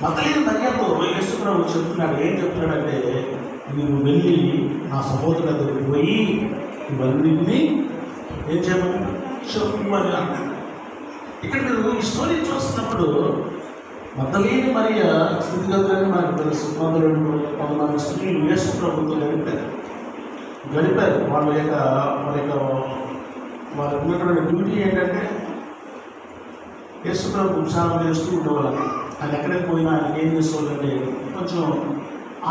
మతలేని మరియతో యేసుప్రభు చెప్తున్నాడు. ఏం చెప్తున్నాడంటే, నువ్వు వెళ్ళి నా సహోదరుల దగ్గరికి పోయి ఇవన్నీ ఏం చేయమని చెప్పు అని అన్నాడు. ఇక్కడ మీరు ఈ స్టోరీ చూస్తున్నప్పుడు మతలేని మరియ స్థితిగతులని మనకు తెలుసు. కొంతమంది స్త్రీలు యేసుప్రభుతో గడిపారు. వాళ్ళకు ఉన్నటువంటి డ్యూటీ ఏంటంటే యేసుప్రభు ఉపచారం చేస్తూ ఉండేవాళ్ళని. ఆయన ఎక్కడికి పోయినా ఆయన ఏం చేసేవాళ్ళంటే కొంచెం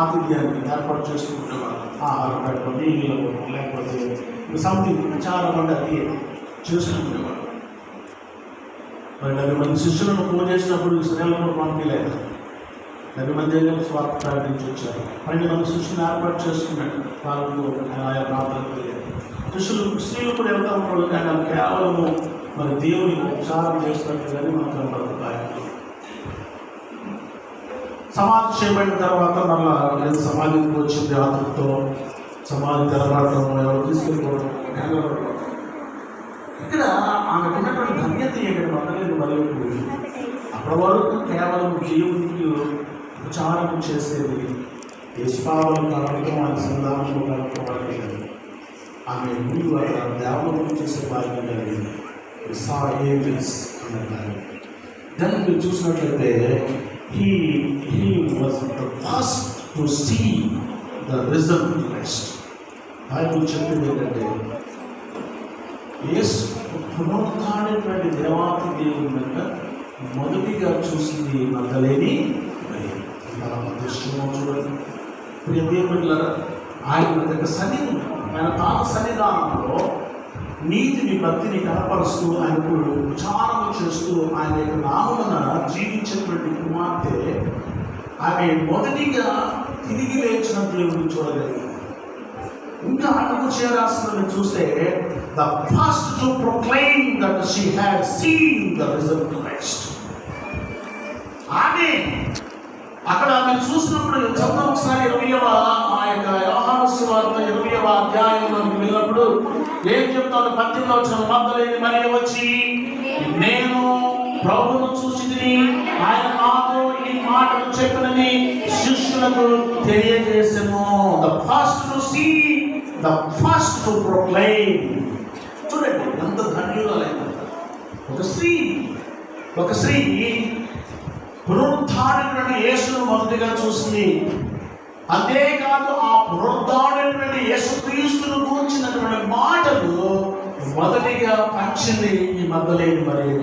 ఆతిథ్యాన్ని ఏర్పాటు చేస్తూ ఉండేవాళ్ళు. ఆహారం పెట్టడం, నీళ్ళు లేకపోతే సంథింగ్ చాలా మంది అది చేస్తూ ఉండేవాళ్ళు. మరి 10 మంది శిష్యులను పూజ చేసినప్పుడు స్త్రీలను పంపించలేదు. 10 మంది స్వార్థ ప్రకటించి వచ్చారు. 12 మంది శిష్యులను ఏర్పాటు చేసుకున్నాడు. వాళ్ళకు ఆయా ప్రాంతాలకు వెళ్ళారు. స్త్రీలు కూడా వెళ్తూ ఉంటాడు. కానీ కేవలము మరి దేవుని ఉపచారం చేస్తున్నట్టుగానే మాత్రం పడుతున్నాయి. సమాధి చేయబడిన తర్వాత మళ్ళా లేదా సమాధికి వచ్చింది ఆత్మతో సమాధి తెరబడటం, ఎవరు తీసుకెళ్ళిపోవడం. ఇక్కడ ఆమెకు ఉన్నటువంటి ధన్యత ఏంటంటే మతలేని మరియు అప్పటి వరకు కేవలం దేవునికి ఉపచారం చేసేది యశ్పావలు కలగడం, ఆయన సంధానము కలుపుకోవాలి. ఆమె ముందు దేవతను చేసే భాగ్యం కలిగింది. దాన్ని మీరు చూసినట్లయితే he was the first to see the risen Christ. Bible చెప్పింది ఏంటంటే యేసు పునరుత్థానమైనటువంటి దేవాతి దేవుని యొక్క మొదటిగా చూసింది మగ్దలేని దృష్టిలో చూడండి. ప్రియ దేవుళ్ళారా, ఆయన యొక్క ఆయన తాత సన్నిధానంలో నీతిని భక్తిని కనపరుస్తూ ఆయనకు ఉపచారం చేస్తూ ఆయన యొక్క నామమున జీవించినటువంటి కుమార్తె ఆమె మొదటిగా తిరిగి లేచిన దేవుడిని చూడగలిగింది. ఇంకా అడుగు చేరాల్సిందని చూస్తే the first to proclaim that she had seen the risen Christ. ఆమె అక్కడ మీరు చూసినప్పుడు చదువు ఒకసారి 20వ ఆ యొక్క యోహాను సువార్త 20వ అధ్యాయంలోకి వెళ్ళినప్పుడు ఏం చెప్తాను? 18వ వచనం, మగ్దలేని మరియ వచ్చి నేను ప్రభువును చూసితిని, ఆయన నాతో ఈ మాటలు చెప్పినని శిష్యులకు తెలియజేసెను. The first to see, the first to proclaim. చూడండి ఎంత ధన్యురాలైన ఒక స్త్రీ పునరుద్ధానటువంటి యేసును మొదటిగా చూసింది. అంతేకాదు ఆ పునరుద్ధానటువంటి యేసుక్రీస్తును కూర్చున్నటువంటి మాటలు మొదటిగా పంచింది ఈ మగ్దలేని మరియ.